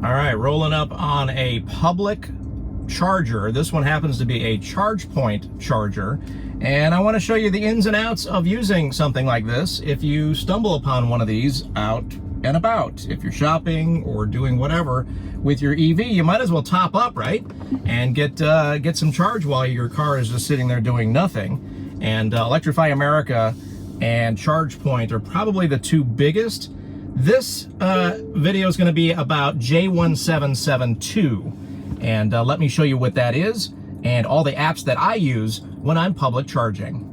All right, rolling up on a public charger. This one happens to be a Chargepoint charger, and I want to show you the ins and outs of using something like this if you stumble upon one of these out and about. If you're shopping or doing whatever with your EV, you might as well top up, right? And get some charge while your car is just sitting there doing nothing. And Electrify America and Chargepoint are probably the two biggest. This video is going to be about J1772. And let me show you what that is and all the apps that I use when I'm public charging.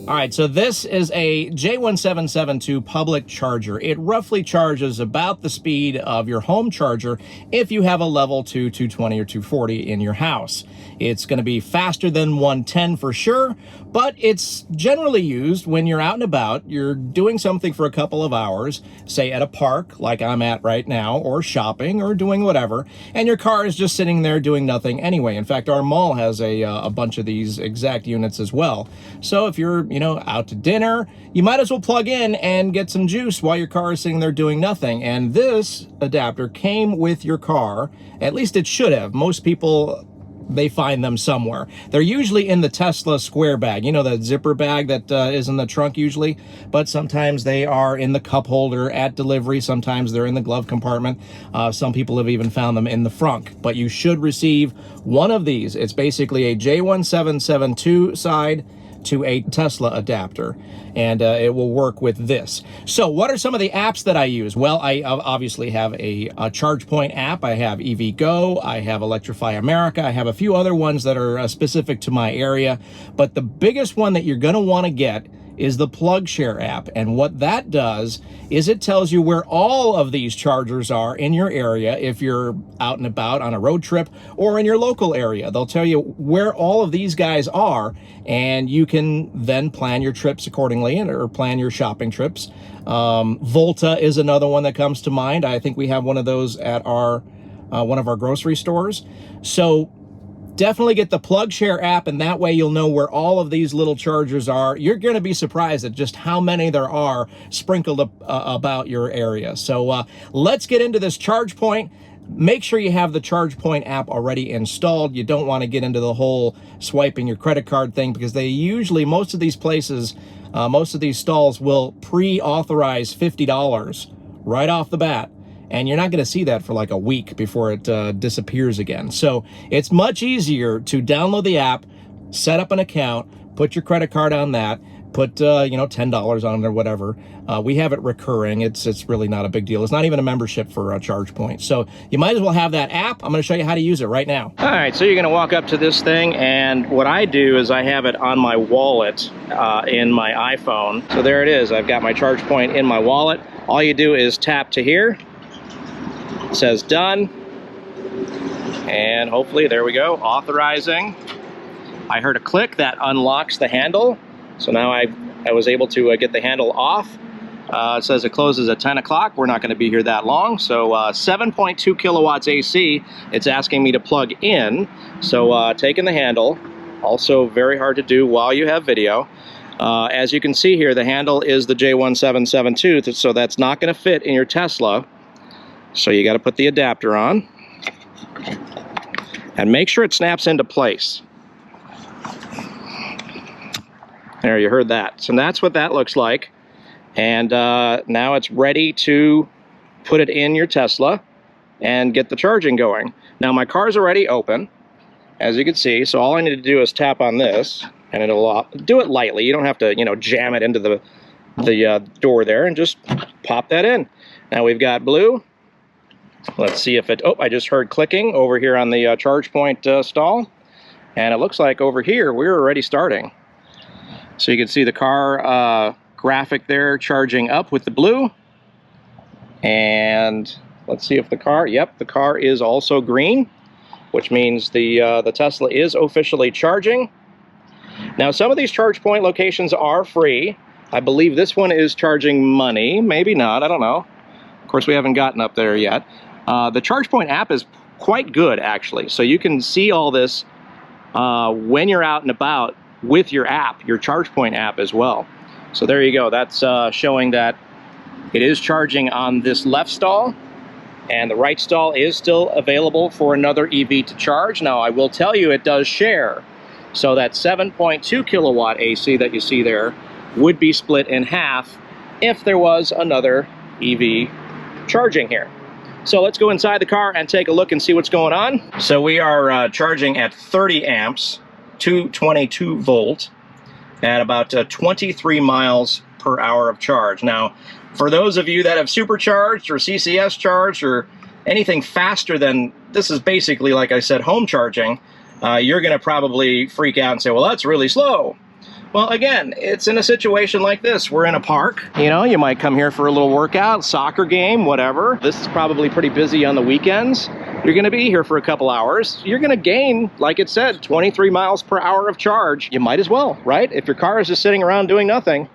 All right, so this is a J1772 public charger. It roughly charges about the speed of your home charger if you have a level 2 220 or 240 in your house. It's going to be faster than 110 for sure, but it's generally used when you're out and about, you're doing something for a couple of hours, say at a park like I'm at right now, or shopping or doing whatever, and your car is just sitting there doing nothing anyway. In fact, our mall has a bunch of these exact units as well. So if you're out to dinner, you might as well plug in and get some juice while your car is sitting there doing nothing. And this adapter came with your car. At least it should have. Most people, they find them somewhere. They're usually in the Tesla square bag, the zipper bag that is in the trunk usually, but sometimes they are in the cup holder at delivery. Sometimes they're in the glove compartment. Some people have even found them in the frunk, but you should receive one of these. It's basically a J1772 side to a Tesla adapter, and it will work with this. So what are some of the apps that I use? Well, I obviously have a Chargepoint app. I have EVgo. I have Electrify America. I have a few other ones that are specific to my area, but the biggest one that you're going to want to get is the PlugShare app. And what that does is it tells you where all of these chargers are in your area if you're out and about on a road trip or in your local area. They'll tell you where all of these guys are, and you can then plan your trips accordingly or plan your shopping trips. Volta is another one that comes to mind. I think we have one of those at our one of our grocery stores. So definitely get the PlugShare app, and that way you'll know where all of these little chargers are. You're going to be surprised at just how many there are sprinkled about your area. So let's get into this Chargepoint. Make sure you have the Chargepoint app already installed. You don't want to get into the whole swiping your credit card thing, because they usually, most of these places, most of these stalls will pre-authorize $50 right off the bat. And you're not going to see that for like a week before it disappears again. So it's much easier to download the app, set up an account, put your credit card on that, put $10 on it or whatever. We have it recurring. It's really not a big deal. It's not even a membership for Chargepoint. So you might as well have that app. I'm going to show you how to use it right now. All right, so you're going to walk up to this thing, and what I do is I have it on my wallet in my iPhone. So there it is. I've got my Chargepoint in my wallet. All you do is tap to here. It says done, and hopefully, there we go, authorizing. I heard a click that unlocks the handle, so now I was able to get the handle off. It says it closes at 10 o'clock. We're not going to be here that long. So 7.2 kilowatts AC, it's asking me to plug in. So taking the handle, also very hard to do while you have video. As you can see here, the handle is the J1772, so that's not going to fit in your Tesla. So you got to put the adapter on and make sure it snaps into place. There, you heard that. So that's what that looks like. And now it's ready to put it in your Tesla and get the charging going. Now my car's already open, as you can see. So all I need to do is tap on this, and it'll do it lightly. You don't have to, jam it into the door there, and just pop that in. Now we've got blue. Let's see if it, I just heard clicking over here on the Chargepoint stall. And it looks like over here, we're already starting. So you can see the car graphic there charging up with the blue. And let's see if the car, the car is also green, which means the Tesla is officially charging. Now some of these Chargepoint locations are free. I believe this one is charging money, maybe not, I don't know. Of course, we haven't gotten up there yet. The Chargepoint app is quite good, actually. So you can see all this when you're out and about with your app, your Chargepoint app as well. So there you go. That's showing that it is charging on this left stall, and the right stall is still available for another EV to charge. Now, I will tell you, it does share. So that 7.2 kilowatt AC that you see there would be split in half if there was another EV charging here. So let's go inside the car and take a look and see what's going on. So we are charging at 30 amps, 222 volt, at about 23 miles per hour of charge. Now, for those of you that have supercharged or CCS charged or anything faster than, this is basically, like I said, home charging, you're going to probably freak out and say, well, that's really slow. Well, again, it's in a situation like this. We're in a park. You know, you might come here for a little workout, soccer game, whatever. This is probably pretty busy on the weekends. You're going to be here for a couple hours. You're going to gain, like it said, 23 miles per hour of charge. You might as well, right? If your car is just sitting around doing nothing,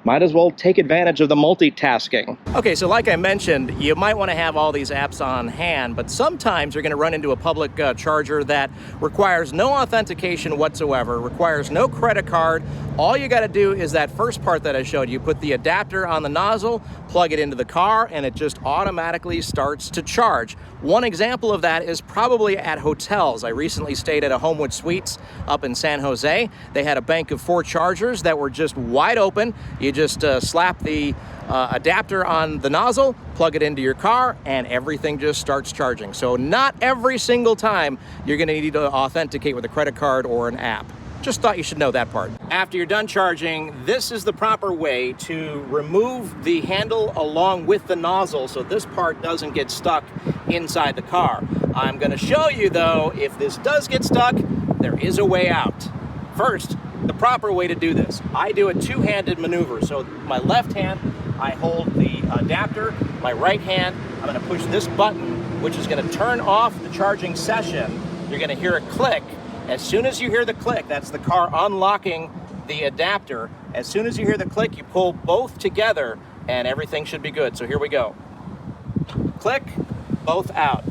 might as well take advantage of the multitasking. Okay, so like I mentioned, you might want to have all these apps on hand, but sometimes you're going to run into a public charger that requires no authentication whatsoever, requires no credit card. All you got to do is that first part that I showed you. Put the adapter on the nozzle, plug it into the car, and it just automatically starts to charge. One example of that is probably at hotels. I recently stayed at a Homewood Suites up in San Jose. They had a bank of 4 chargers that were just wide open. You just slap the adapter on the nozzle, plug it into your car, and everything just starts charging. So not every single time you're going to need to authenticate with a credit card or an app. Just thought you should know that part. After you're done charging, this is the proper way to remove the handle along with the nozzle so this part doesn't get stuck inside the car. I'm going to show you, though, if this does get stuck, there is a way out. First, the proper way to do this. I do a two-handed maneuver. So my left hand, I hold the adapter. My right hand, I'm going to push this button, which is going to turn off the charging session. You're going to hear a click. As soon as you hear the click, that's the car unlocking the adapter. As soon as you hear the click, you pull both together and everything should be good. So here we go. Click, both out.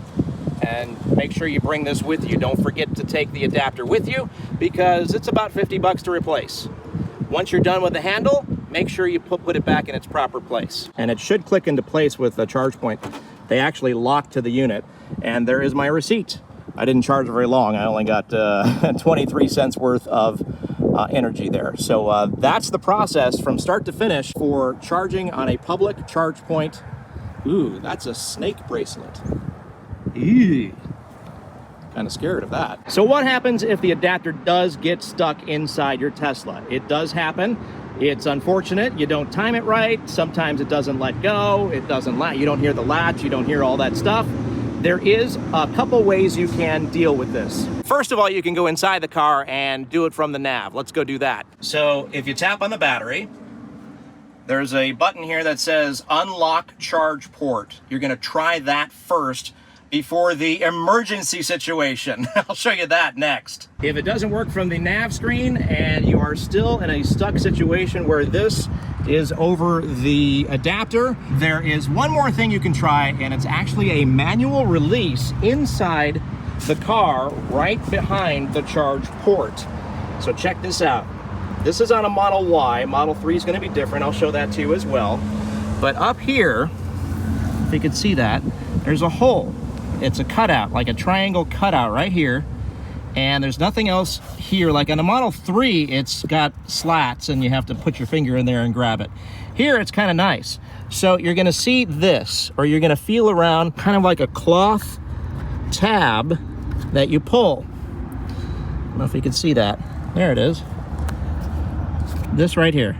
And make sure you bring this with you. Don't forget to take the adapter with you because it's about 50 bucks to replace. Once you're done with the handle, make sure you put it back in its proper place. And it should click into place with the Chargepoint. They actually lock to the unit. And there is my receipt. I didn't charge very long. I only got 23 cents worth of energy there. So that's the process from start to finish for charging on a public charge point. Ooh, that's a snake bracelet. Ew. Kind of scared of that. So what happens if the adapter does get stuck inside your Tesla? It does happen. It's unfortunate. You don't time it right. Sometimes it doesn't let go. It doesn't you don't hear the latch. You don't hear all that stuff. There is a couple ways you can deal with this. First of all, you can go inside the car and do it from the nav. Let's go do that. So if you tap on the battery, there's a button here that says unlock charge port. You're going to try that first before the emergency situation. I'll show you that next. If it doesn't work from the nav screen and you are still in a stuck situation where this is over the adapter, there is one more thing you can try, and it's actually a manual release inside the car right behind the charge port. So check this out. This is on a Model Y. Model 3 is going to be different. I'll show that to you as well. But up here, if you can see that, there's a hole. It's a cutout, like a triangle cutout right here. And there's nothing else here. Like on a Model 3, it's got slats and you have to put your finger in there and grab it. Here, it's kind of nice. So you're gonna see this, or you're gonna feel around kind of like a cloth tab that you pull. I don't know if you can see that. There it is. This right here.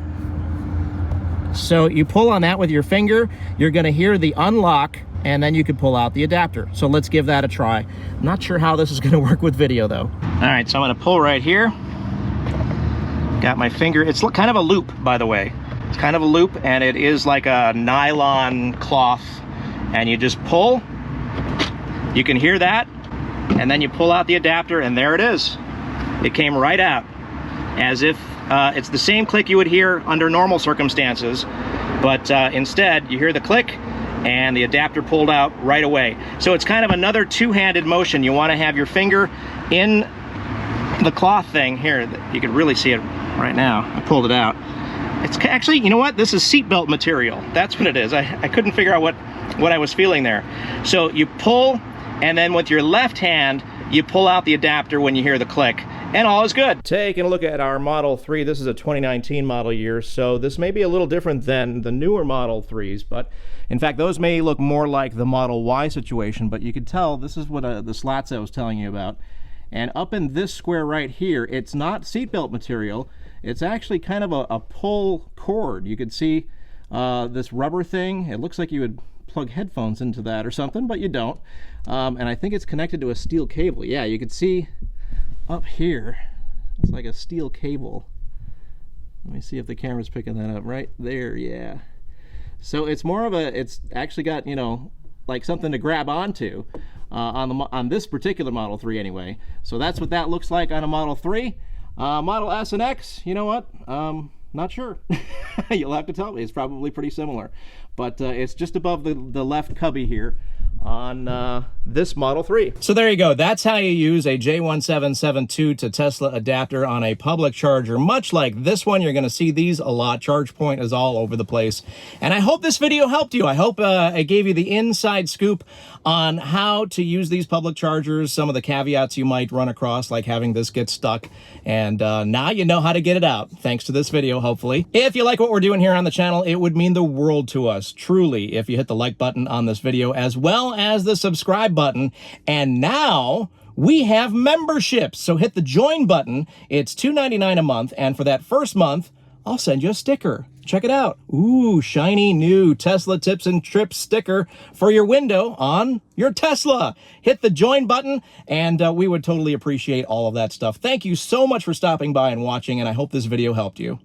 So you pull on that with your finger, you're gonna hear the unlock, and then you can pull out the adapter. So let's give that a try. I'm not sure how this is gonna work with video though. All right, so I'm gonna pull right here. Got my finger, it's kind of a loop, by the way. It's kind of a loop, and it is like a nylon cloth, and you just pull. You can hear that, and then you pull out the adapter, and there it is. It came right out, as if it's the same click you would hear under normal circumstances, but instead you hear the click, and the adapter pulled out right away. So it's kind of another two-handed motion. You want to have your finger in the cloth thing here. You can really see it right now. I pulled it out. It's actually, you know what? This is seatbelt material. That's what it is. I couldn't figure out what I was feeling there. So you pull, and then with your left hand, you pull out the adapter when you hear the click, and all is good. Taking a look at our Model 3, this is a 2019 model year, so this may be a little different than the newer Model 3s, but in fact, those may look more like the Model Y situation, but you can tell this is what the slats I was telling you about. And up in this square right here, it's not seatbelt material, it's actually kind of a pull cord. You could see this rubber thing. It looks like you would plug headphones into that or something, but you don't. And I think it's connected to a steel cable. Yeah, you can see up here, it's like a steel cable. Let me see if the camera's picking that up right there. Yeah. So it's more of a, it's actually got, you know, like something to grab onto on this particular Model 3 anyway. So that's what that looks like on a Model 3. Model S and X, you know what? Not sure. You'll have to tell me. It's probably pretty similar. But it's just above the left cubby here on this Model 3. So there you go. That's how you use a J1772 to Tesla adapter on a public charger. Much like this one, you're going to see these a lot. Chargepoint is all over the place. And I hope this video helped you. I hope it gave you the inside scoop on how to use these public chargers, some of the caveats you might run across, like having this get stuck. And now you know how to get it out, thanks to this video, hopefully. If you like what we're doing here on the channel, it would mean the world to us, truly, if you hit the like button on this video, as well as the subscribe button. And now we have memberships, so hit the join button. It's $2.99 a month, and for that first month, I'll send you a sticker. Check it out. Ooh, shiny new Tesla Tips and Trips sticker for your window on your Tesla. Hit the join button, and we would totally appreciate all of that stuff. Thank you so much for stopping by and watching, and I hope this video helped you.